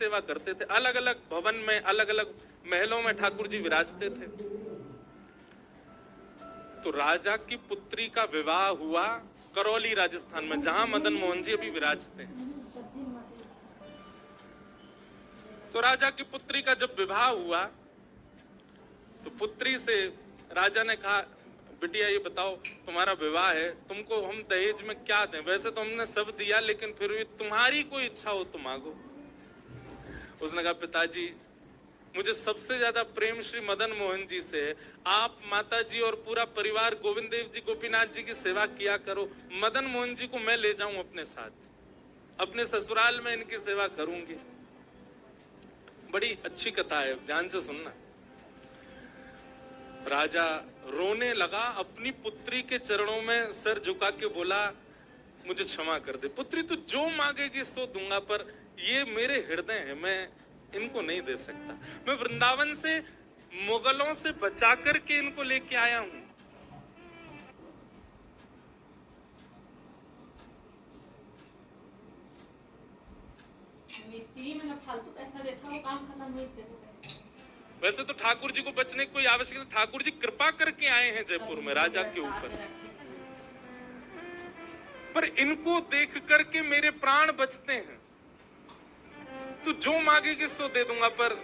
सेवा करते थे। अलग अलग भवन में, अलग अलग महलों में ठाकुर जी विराजते थे। तो राजा की पुत्री का विवाह हुआ करौली राजस्थान में, जहां मदन मोहन जी अभी विराजते हैं। तो राजा की पुत्री का जब विवाह हुआ तो पुत्री से राजा ने कहा, बिटिया ये बताओ, तुम्हारा विवाह है, तुमको हम दहेज में क्या दें? वैसे तो हमने सब दिया, लेकिन फिर भी तुम्हारी कोई इच्छा हो तो मांगो। उसने कहा, पिताजी मुझे सबसे ज्यादा प्रेम श्री मदन मोहन जी से है। आप माता जी और पूरा परिवार गोविंद देव जी, गोपीनाथ जी की सेवा किया करो। मदन मोहन जी को मैं ले जाऊं अपने साथ, अपने ससुराल में इनकी सेवा करूंगी। बड़ी अच्छी कथा है, ध्यान से सुनना। राजा रोने लगा, अपनी पुत्री के चरणों में सर झुका के बोला, मुझे क्षमा कर दे पुत्री, तू जो मांगेगी सो दूंगा, पर ये मेरे हृदय है, मैं इनको नहीं दे सकता। मैं वृंदावन से मुगलों से बचा करके इनको लेके आया हूं। फालतू पैसा देता, वो काम खत्म हुई थे। वैसे तो ठाकुर जी को बचने की कोई आवश्यकता, ठाकुर जी कृपा करके आए हैं जयपुर में राजा के ऊपर, पर इनको देख करके मेरे प्राण बचते हैं। तू जो मांगेगी सो दे दूंगा। पर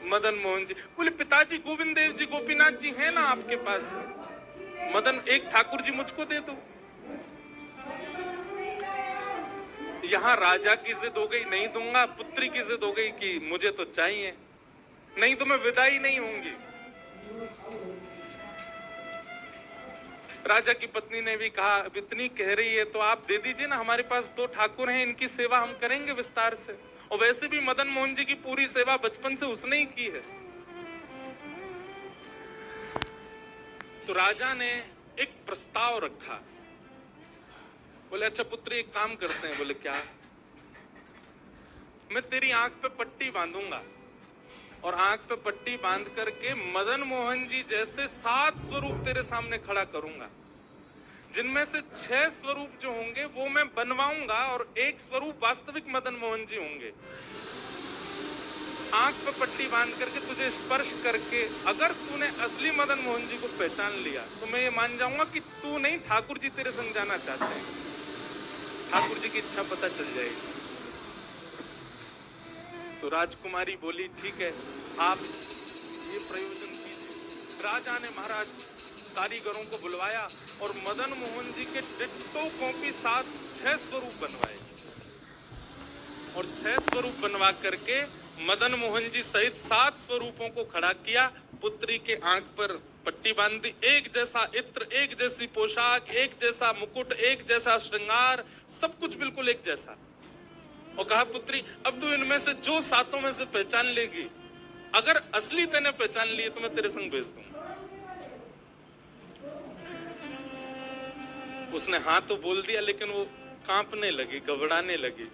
मदन मोहन जी बोले, पिताजी गोविंद देव जी, गोपीनाथ जी हैं ना आपके पास में, मदन एक ठाकुर जी मुझको दे दो। यहाँ राजा की जिद हो गई, नहीं दूंगा। पुत्री की जिद हो गई कि मुझे तो चाहिए, नहीं तो मैं विदाई नहीं होंगी। राजा की पत्नी ने भी कहा, अब इतनी कह रही है तो आप दे दीजिए ना, हमारे पास 2 ठाकुर हैं, इनकी सेवा हम करेंगे विस्तार से। और वैसे भी मदन मोहन जी की पूरी सेवा बचपन से उसने ही की है। तो राजा ने एक प्रस्ताव रखा। बोले, अच्छा पुत्री एक काम करते हैं। बोले, क्या? मैं तेरी आंख पे पट्टी बांधूंगा और आंख पे पट्टी बांध करके मदन मोहन जी जैसे 7 स्वरूप तेरे सामने खड़ा करूंगा, जिनमें से 6 स्वरूप जो होंगे वो मैं बनवाऊंगा और 1 स्वरूप वास्तविक मदन मोहन जी होंगे। आंख पे पट्टी बांध करके तुझे स्पर्श करके अगर तूने असली मदन मोहन जी को पहचान लिया तो मैं ये मान जाऊंगा कि तू नहीं, ठाकुर जी तेरे संग जाना चाहते हैं। ठाकुर जी की इच्छा पता चल जाएगी। तो राजकुमारी बोली, ठीक है, आप ये प्रयोजन कीजिए। राजा ने महाराज कारीगरों को बुलवाया और मदन मोहन जी के डिट्टो कॉपी 6 स्वरूप बनवाए और 6 स्वरूप बनवा करके मदन मोहन जी सहित 7 स्वरूपों को खड़ा किया। पुत्री के आंख पर पट्टी बांधी, एक जैसा इत्र, एक जैसी पोशाक, एक जैसा मुकुट, एक जैसा श्रृंगार, सब कुछ बिल्कुल एक जैसा। और कहा, पुत्री अब तू इनमें से जो 7 में से पहचान लेगी, अगर असली तेने पहचान लिए तो मैं तेरे संग भेज दूंगा। उसने हाँ तो बोल दिया, लेकिन वो कांपने लगी, घबराने लगी।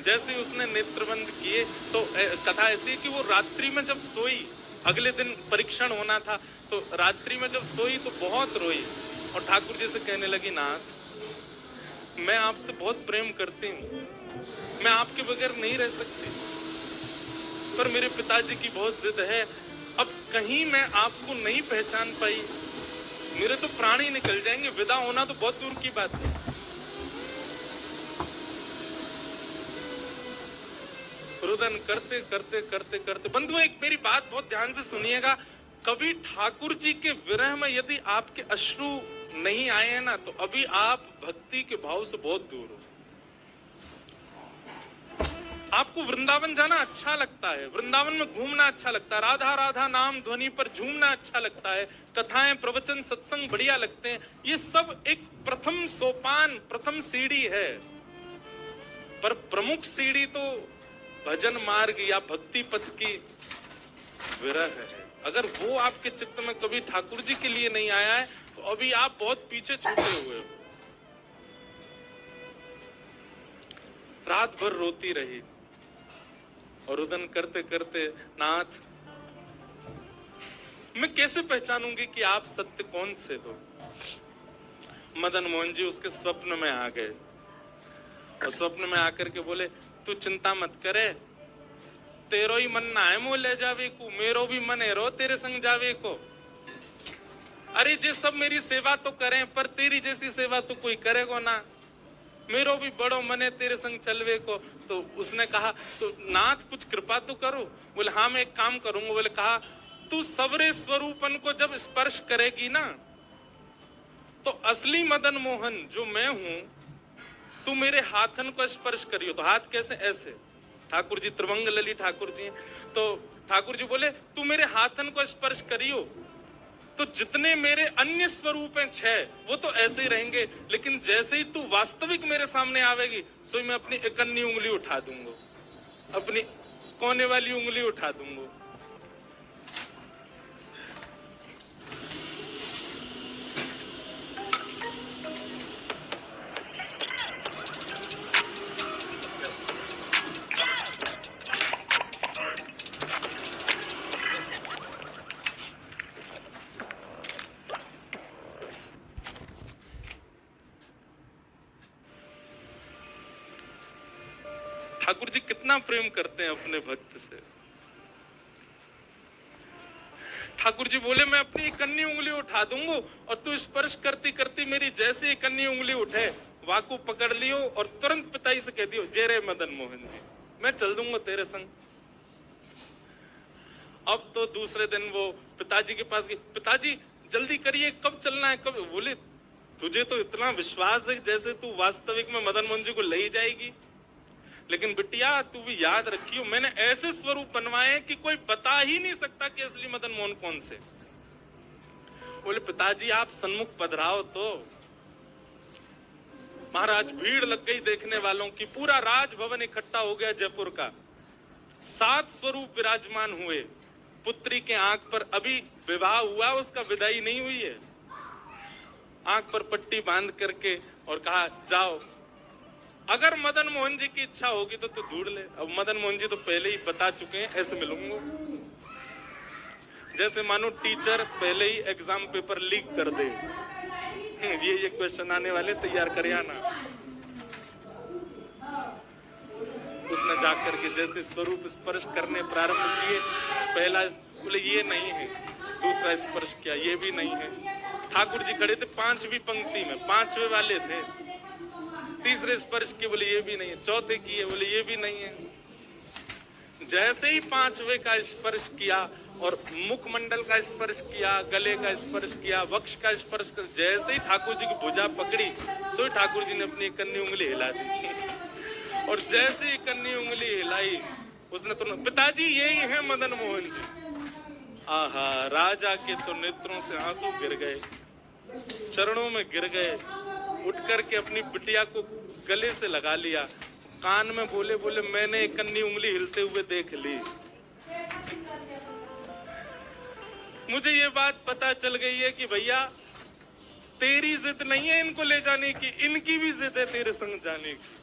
जैसे ही उसने नेत्र बंद किए तो कथा ऐसी है कि वो रात्रि में जब सोई, अगले दिन परीक्षण होना था, तो रात्रि में जब सोई तो बहुत रोई और ठाकुर जी से कहने लगी, नाथ मैं आपसे बहुत प्रेम करती हूँ, मैं आपके बगैर नहीं रह सकती, पर मेरे पिताजी की बहुत जिद है। अब कहीं मैं आपको नहीं पहचान पाई, मेरे तो प्राण ही निकल जाएंगे, विदा होना तो बहुत दूर की बात है। रुदन करते करते करते करते, बंधु एक मेरी बात बहुत ध्यान से सुनिएगा, कभी ठाकुर जी के विरह में यदि आपके अश्रु नहीं आए हैं ना, तो अभी आप भक्ति के भाव से बहुत दूर हो। आपको वृंदावन जाना अच्छा लगता है, वृंदावन में घूमना अच्छा लगता है, राधा राधा नाम ध्वनि पर झूमना अच्छा लगता है, कथाएं, प्रवचन, सत्संग बढ़िया लगते हैं। ये सब एक प्रथम सोपान, प्रथम सीढ़ी है, पर प्रमुख सीढ़ी तो भजन मार्ग या भक्ति पथ की विरह है। अगर वो आपके चित्त में कभी ठाकुर जी के लिए नहीं आया है तो अभी आप बहुत पीछे छूटे हुए हो। रात भर रोती रही और रुदन करते करते, नाथ मैं कैसे पहचानूंगी कि आप सत्य कौन से हो। मदन मोहन जी उसके स्वप्न में आ गए और स्वप्न में आकर के बोले, तू चिंता मत करे, तेरो ही मन ना है मुँह ले जावे को, मेरो भी मन है रो तेरे संग जावे को। अरे जे सब मेरी सेवा तो करें, पर तेरी जैसी सेवा तो कोई करेगा ना, मेरो भी बड़ो मन है तेरे संग चलवे को। तो उसने कहा तो नाथ कुछ कृपा तो करो। बोले हाँ मैं एक काम करूंगा। बोले कहा तू सबरे स्वरूपन को जब स्पर्श करेगी ना, तो असली मदन मोहन जो मैं हूं, तू मेरे हाथन को स्पर्श करियो। तो हाथ कैसे? ऐसे। ठाकुर जी त्रिभंग लली ठाकुर जी, तो ठाकुर जी बोले तू मेरे हाथन को स्पर्श करियो, तो जितने मेरे अन्य स्वरूप हैं 6 वो तो ऐसे ही रहेंगे, लेकिन जैसे ही तू वास्तविक मेरे सामने आवेगी, सो मैं अपनी इकन्नी उंगली उठा दूंगा, अपनी कोने वाली उंगली उठा दूंगा। ठाकुर जी कितना प्रेम करते हैं अपने भक्त से। ठाकुर जी बोले मैं अपनी इकन्नी उंगली उठा दूंगा, और तू स्पर्श करती करती मेरी जैसे इकन्नी उंगली उठे, वाकू पकड़ लियो और तुरंत पिताजी से कह दियो जय रे मदन मोहन जी, मैं चल दूंगा तेरे संग। अब तो दूसरे दिन वो पिताजी के पास गई, पिताजी जल्दी करिए, कब चलना है कब? बोले तुझे तो इतना विश्वास है जैसे तू वास्तविक में मदन मोहन जी को ले ही जाएगी, लेकिन बिटिया तू भी याद रखियो मैंने ऐसे स्वरूप बनवाए कि कोई बता ही नहीं सकता कि असली मदन मोहन कौन से। बोले पिताजी आप सन्मुख पधराओ। तो महाराज भीड़ लग गई देखने वालों की, पूरा राजभवन इकट्ठा हो गया जयपुर का। 7 स्वरूप विराजमान हुए। पुत्री के आंख पर अभी विवाह हुआ, उसका विदाई नहीं हुई है, आंख पर पट्टी बांध करके और कहा जाओ, अगर मदन मोहन जी की इच्छा होगी तो तू ढूंढ ले। अब मदन मोहन जी तो पहले ही बता चुके हैं ऐसे मिलूंगा, जैसे मानो टीचर पहले ही एग्जाम पेपर लीक कर दे, ये क्वेश्चन आने वाले तैयार कर आना। उसने जाकर के जैसे स्वरूप स्पर्श करने प्रारंभ किए, पहला बोले ये नहीं है, दूसरा स्पर्श किया ये भी नहीं है। ठाकुर जी खड़े थे 5वीं पंक्ति में, 5वें वाले थे। तीसरे स्पर्श किए, बोले ये भी नहीं है। चौथे किए, बोले ये भी नहीं है। जैसे ही 5वें का स्पर्श किया और मुखमंडल का स्पर्श किया, गले का स्पर्श किया, वक्ष का स्पर्श कर, जैसे ही ठाकुर जी की भुजा पकड़ी, सो ठाकुर जी ने अपनी कन्नी उंगली हिला दी। और जैसे ही कन्नी उंगली हिलाई, उसने तो पिताजी यही है मदन मोहन जी। आहा, राजा के तो नेत्रों से आंसू गिर गए, चरणों में गिर गए, उठ करके अपनी बिटिया को गले से लगा लिया, कान में बोले बोले मैंने एक कन्नी उंगली हिलते हुए देख ली। मुझे ये बात पता चल गई है कि भैया तेरी जिद नहीं है इनको ले जाने की, इनकी भी जिद है तेरे संग जाने की।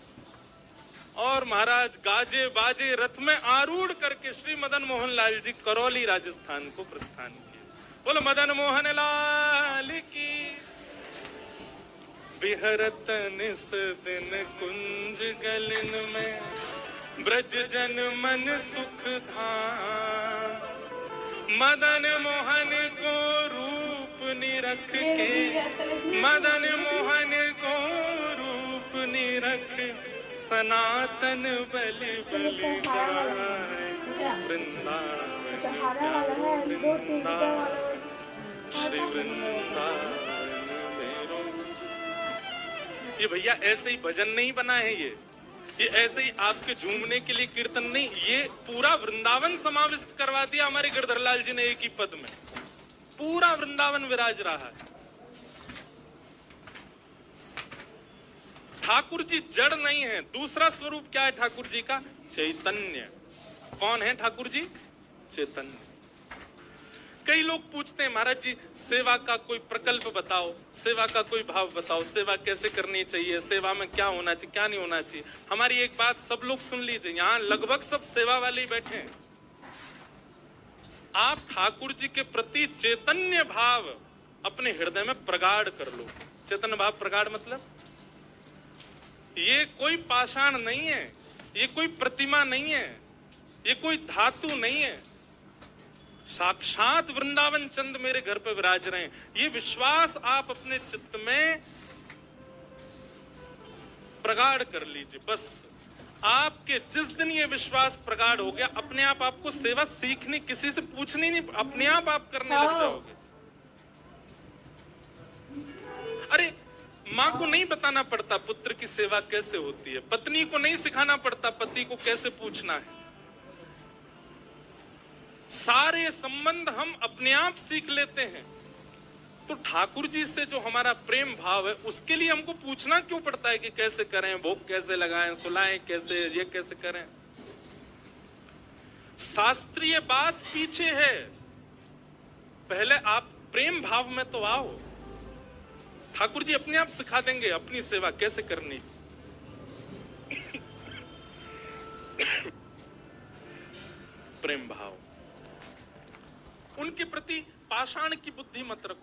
और महाराज गाजे बाजे रथ में आरूढ़ करके श्री मदन मोहन लाल जी करौली राजस्थान को प्रस्थान किए। बोलो मदन मोहन लाल की। बिहरत निस दिन कुंज गलिन में, ब्रज जन मन सुख धाम। मदन मोहन को रूप निरख के, मदन मोहन को रूप निरख, सनातन बलि बलि जाए वृंदावन, श्री वृंदावन। ये भैया ऐसे ही भजन नहीं बना है, ये ऐसे ही आपके झूमने के लिए कीर्तन नहीं, ये पूरा वृंदावन समाविष्ट करवा दिया हमारे गिरधर लाल जी ने एक ही पद में। पूरा वृंदावन विराज रहा है। ठाकुर जी जड़ नहीं है। दूसरा स्वरूप क्या है ठाकुर जी का? चैतन्य। कौन है ठाकुर जी? चैतन्य। कई लोग पूछते हैं महाराज जी सेवा का कोई प्रकल्प बताओ, सेवा का कोई भाव बताओ, सेवा कैसे करनी चाहिए, सेवा में क्या होना चाहिए क्या नहीं होना चाहिए। हमारी एक बात सब लोग सुन लीजिए, यहाँ लगभग सब सेवा वाले ही बैठे हैं। आप ठाकुर जी के प्रति चैतन्य भाव अपने हृदय में प्रगाढ़ कर लो। चैतन्य भाव प्रगाढ़ मतलब ये कोई पाषाण नहीं है, ये कोई प्रतिमा नहीं है, ये कोई धातु नहीं है, साक्षात वृंदावन चंद मेरे घर पे विराज रहे हैं। ये विश्वास आप अपने चित्त में प्रगाढ़ कर लीजिए। बस आपके जिस दिन ये विश्वास प्रगाढ़ हो गया, अपने आप आपको सेवा सीखनी, किसी से पूछनी नहीं, अपने आप करने लग जाओगे। अरे माँ को नहीं बताना पड़ता पुत्र की सेवा कैसे होती है, पत्नी को नहीं सिखाना पड़ता पति को कैसे पूछना है। सारे संबंध हम अपने आप सीख लेते हैं। तो ठाकुर जी से जो हमारा प्रेम भाव है, उसके लिए हमको पूछना क्यों पड़ता है कि कैसे करें, भोग कैसे लगाएं, सुलाएं कैसे, ये कैसे करें। शास्त्रीय बात पीछे है, पहले आप प्रेम भाव में तो आओ। ठाकुर जी अपने आप सिखा देंगे अपनी सेवा कैसे करनी। प्रेम भाव, उनके प्रति पाषाण की बुद्धि मत रखो।